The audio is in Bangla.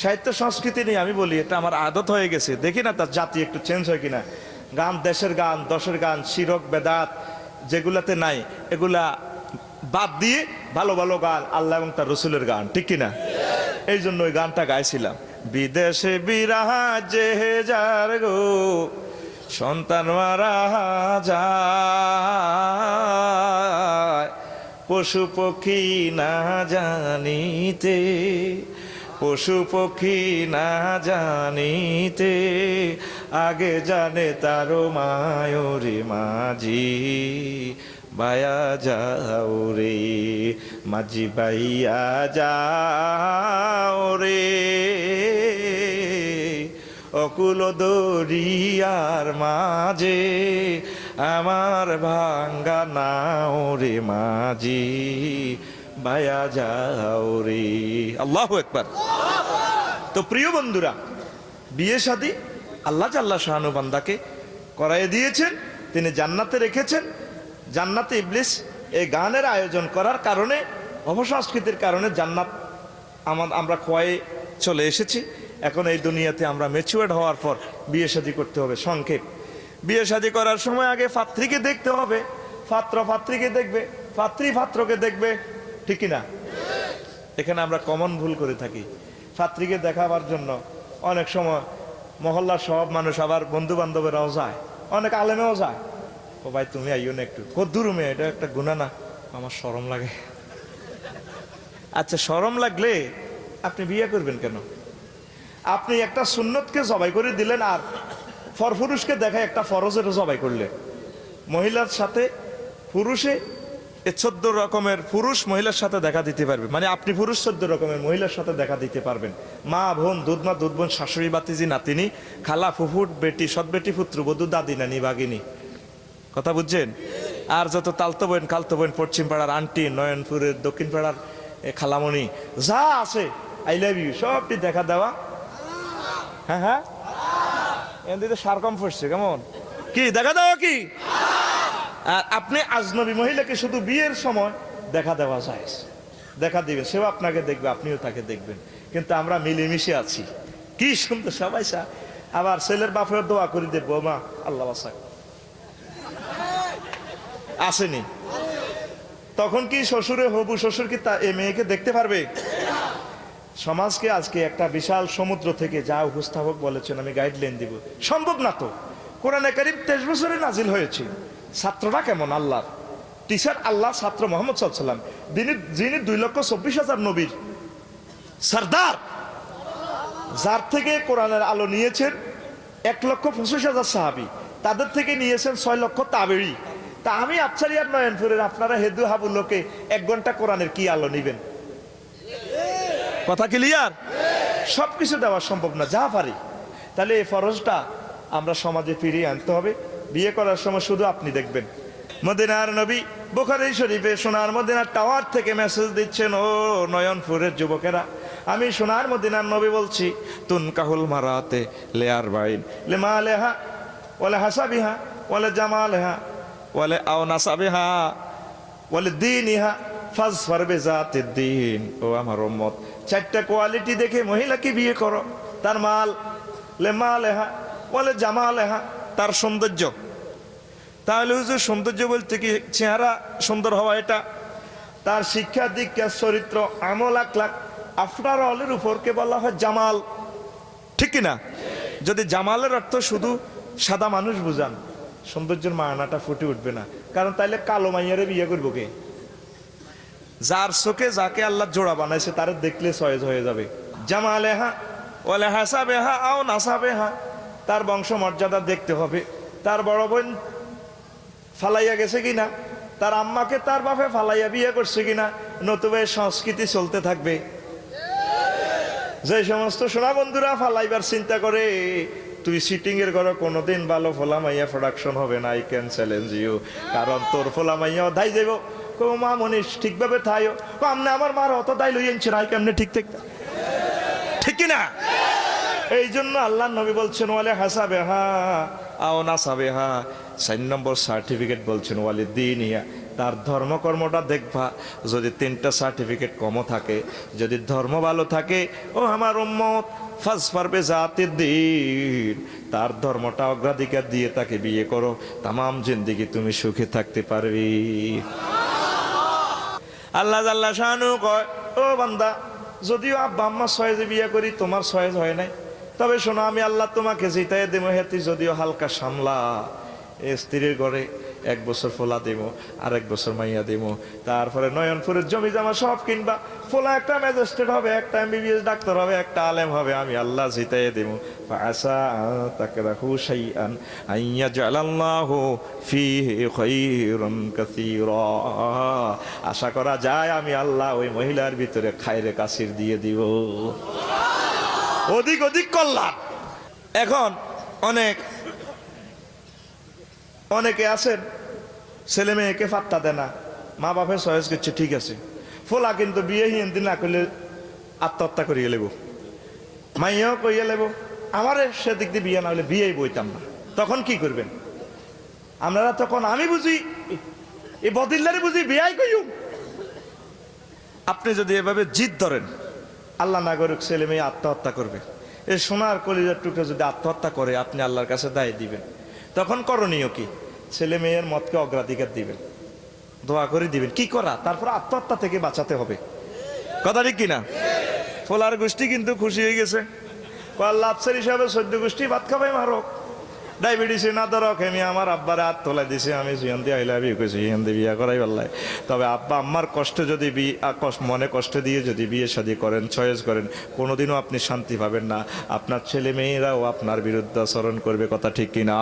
সাহিত্য সংস্কৃতি নিয়ে আমি বলি, এটা আমার আদত হয়ে গেছে, দেখি না তার জাতি একটু চেঞ্জ হয় কিনা। গান, দেশের গান, দশের গান, শিরক বেদাত যেগুলাতে নাই এগুলা বাদ দিয়ে ভালো ভালো গান, আল্লাহ এবং তার রসুলের গান, ঠিক কিনা? এই জন্য ওই গানটা গাইছিলাম। বিদেশে বিরাজে যার গো সন্তান মারা যায়, পশু পক্ষী না জানিতে, পশু পক্ষী না জানিতে, আগে জানে তারো মায়রে মাঝি বায়া যাও রে, মাঝি বাইয়া যাও রে, অকুল দরিয়ার মাঝে আমার ভাঙ্গা নাও রে মাঝি বায়া যাও রে। আল্লাহু আকবার। তো প্রিয় বন্ধুরা, বিয়ে শাদী আল্লাহ জাল্লা শাহানু বান্দাকে করায় দিয়েছেন, তিনি জান্নাতে রেখেছেন। জান্নাতে ইবলিস এই গানের আয়োজন করার কারণে, অপসংস্কৃতির কারণে জান্নাত আমরা খোয়াই চলে এসেছি। এখন এই দুনিয়াতে আমরা ম্যাচিউরড হওয়ার পর বিয়ে শাদী করতে হবে। সংক্ষেপ, বিয়ে শাদী করার সময় আগে পাত্রীকে দেখতে হবে, পাত্র পাত্রীকে দেখবে, পাত্রী পাত্রকে দেখবে, ঠিক কিনা? এখানে আমরা কমন ভুল করে থাকি। পাত্রীকে দেখাবার জন্য অনেক সময় মহল্লার সব মানুষ, আবার বন্ধু বান্ধবেরাও যায়, অনেক আলেমেও যায়। ও ভাই তুমি আইও না একটু, কদ্দুর মেয়ে, এটা একটা গুনাহ না? আমার শরম লাগে। আচ্ছা, শরম লাগলে আপনি বিয়ে করবেন কেন? আপনি একটা সুন্নতকে জবাই করে দিলেন, আর পরপুরুষকে দেখায় একটা ফরজের জবাই করলেন। মহিলার সাথে পুরুষে 14 রকমের পুরুষ মহিলার সাথে দেখা দিতে পারবে, মানে আপনি পুরুষ 14 রকমের মহিলার সাথে দেখা দিতে পারবেন। মা, বোন, দুধমা, দুধ বোন, শাশুড়ি, বাতিজি, নাতিনি, খালা, ফুফুট, বেটি, সৎ বেটি, পুত্রবধূ, দাদি, নানি, বাগিনী। কথা বুঝছেন? আর যত তালতো বোন, খালতো বোন, পশ্চিম পাড়ার আন্টি, নয়নপুরের দক্ষিণ পাড়ার খালামণি যা আছে, আই লাভ ইউ, সবটি দেখা দেওয়া। হ্যাঁ হ্যাঁ, এদিকে সার কম পড়ছে, কেমন কি দেখা দেওয়া কি? আর আপনি আজনবী মহিলাকে শুধু বিয়ের সময় দেখা দেওয়া যায়, দেখা দিবেন, সেও আপনাকে দেখবে, আপনিও তাকে দেখবেন। কিন্তু আমরা মিলেমিশে আছি, কি সুন্দর সবাই। আবার ছেলের বাপের দোয়া করে দেব, মা আল্লাহ বাসাক আসেনি, তখন কি শ্বশুরে হবু শ্বশুর কি তা এই মেয়েকে দেখতে পারবে? সমাজকে আজকে একটা বিশাল সমুদ্র থেকে, যা উপস্থাপক বলেছেন, আমি গাইডলাইন দিব, সম্ভব না তো। কোরআনে কারীম 23 বছরে নাজিল হয়েছে। ছাত্ররা কেমন? আল্লাহর টিচার আল্লাহ, ছাত্র মোহাম্মদ সাল্লাল্লাহু আলাইহি ওয়াসাল্লাম, যিনি 2,24,000 নবীর সরদার, যার থেকে কোরআনের আলো নিয়েছেন 1,25,000 সাহাবী, তাদের থেকে নিয়েছেন 6 লক্ষ তাবেঈ। তা আমি আফসারিয়ার নয়নপুরের, আপনারা হেদু হাবুল্লোকে 1 ঘন্টা কোরআনের কি আলো নিবেন? কথা ক্লিয়ার? সবকিছু দেওয়া সম্ভব না, যা পারি। তাহলে এই ফরজটা আমরা সমাজে ফিরিয়ে আনতে হবে। বিয়ে করার সময় শুধু আপনি দেখবেন, মদিনার নবী বুখারী শরীফে সোনার মদিনার টাওয়ার থেকে মেসেজ দিচ্ছেন, ও নয়নপুরের যুবকেরা, আমি সোনার মদিনার নবী বলছি, তুনকাহুল মারাতে লেয়ার বাইন লেমা লেহা ওয়ালে হাসাবিহা ওয়ালে জামালেহা ওয়ালে আও নাসাবিহা ওয়ালে দীনিহা ফাজফার বিজাতিদ দীন। ও আমার উম্মত, 4টা কোয়ালিটি দেখে মহিলাকে বিয়ে করো। তার মাল, লেমা লেহা ওয়ালে জামালেহা, তার সৌন্দর্য। তাহলে হুজুর সৌন্দর্য বলতে কি চেহারা সুন্দর হওয়া এটা? তার শিক্ষা, দীক্ষা, চরিত্র, আমল, আখলাক, আফটার অলের উপরকে বলা হয় জামাল, ঠিক কিনা? যদি জামালের অর্থ শুধু সাদা মানুষ বুঝান, সৌন্দর্যের মায়নাটা ফুটে উঠবে না। কারণ তাইলে কালো মাইয়ারে বিয়ে করবো কে? যার চোখে যাকে আল্লাহ জোড়া বানাইছে তারে দেখলে সয়েজ হয়ে যাবে। জামালেহা ওয়ালে হাসাবেহা আও নাসাবেহা, তার বংশ মর্যাদা দেখতে হবে। তার বড় বোন ফালাইয়া গেছে কিনা, তার আম্মাকে তার বাপে ফালাইয়া বিয়ে করছে কিনা, নতুবা সংস্কৃতি চলতে থাকবে। যে সমস্ত সোনা বন্ধুরা ফালাইবার চিন্তা করে, তুই সিটিং এর ঘরে কোনোদিন ভালো ফোলা মাইয়া প্রোডাকশন হবে না, আই ক্যান চ্যালেঞ্জ ইউ। কারণ তোর ফোলা মাইয়া দাই যাইব, কো মা মনীষ ঠিকভাবে থাইও, কো আমনে আমার মার অত দাই লই আনছে না, কেমনে ঠিক থাকতে, ঠিক কিনা? এই জন্য আল্লাহ নবী বলছেন, ওয়ালে হাসাবেহা আও নাসাবেহা। 4 নম্বর সার্টিফিকেট বলছেন, ওয়ালে দীনিয়া, তার ধর্মকর্মটা দেখবা। যদি 3টা সার্টিফিকেট কমও থাকে, যদি ধর্ম ভালো থাকে, ও আমার উম্মত ফাজফার বেজাতির দিন, তার ধর্মটা অগ্রাধিকার দিয়ে তাকে বিয়ে করো, তামাম জিন্দেগি তুমি সুখে থাকতে পারবি। আল্লাহ জাল্লা শানু কয়, ও বান্দা, যদিও আব্বা আম্মা সয়েজে বিয়ে করি, তোমার সয়েজ হয় নাই, তবে শোনো, আমি আল্লাহ তোমাকে জিতাই দেবো। হেতি যদিও হালকা সামলা, এ স্ত্রীর ঘরে 1 বছর ফোলা দেব, আর 1 বছর মাইয়া দেব, তারপরে নয়নপুরের জমি জমা সব কিনবা। ফোলা একটা ম্যাজিস্ট্রেট হবে, একটা MBBS ডাক্তার হবে, একটা আলেম হবে, আমি আল্লাহ জিতাই দেব। ফাআসা তাকরাহু শাইআন আইয়াজআলাল্লাহু ফীহি খায়রান কাসীরা। আশা করা যায় আমি আল্লাহ ওই মহিলার ভিতরে খায়রে কাসির দিয়ে দিব, অধিক অধিক কল্যাণ। এখন অনেকে আছেন ছেলে মেয়েকে পাত্তা দেয় না, মা বাপের চয়েস করছে, ঠিক আছে, ফোলা কিন্তু বিয়ে হিন্দি না করলে আত্মহত্যা করিয়ে লেব, মাইয়াও করিয়ে লেব, আমারে সেদিক দিয়ে বিয়ে না হলে বিয়েই বইতাম না। তখন কি করবেন আপনারা? তখন আমি বুঝি এই বদিল্লারে বুঝি বিয়াই কইউ। আপনি যদি এভাবে জিদ ধরেন, আল্লাহ না করুক ছেলে মেয়ে আত্মহত্যা করবে, এই সোনার কলিজার টুকরো যদি আত্মহত্যা করে, আপনি আল্লাহর কাছে দায় দিবেন। তখন করণীয় কি? ছেলে মেয়ের মতকে অগ্রাধিকার দিবেন, দোয়া করে দিবেন, কি করা, তারপর আত্মহত্যা থেকে বাঁচাতে হবে। কথা ঠিক কিনা? ফোলার গোষ্ঠী কিন্তু খুশি হয়ে গেছে, লাভসের হিসাবে 14 গোষ্ঠী ভাত খাবে মারক, ডায়াবেটিসে না ধরক, আমি আমার আব্বারে হাত তোলা দিছে, আমি জিয়ন্দি আইলা বিয়ে করেছি, জিয়ন্দি বিয়ে করাই পারলাই। তবে আব্বা আম্মার কষ্টে যদি মনে কষ্ট দিয়ে যদি বিয়ে শাদী করেন, চয়েস করেন, কোনোদিনও আপনি শান্তি পাবেন না। আপনার ছেলে মেয়েরাও আপনার বিরুদ্ধে আচরণ করবে। কথা ঠিক কিনা?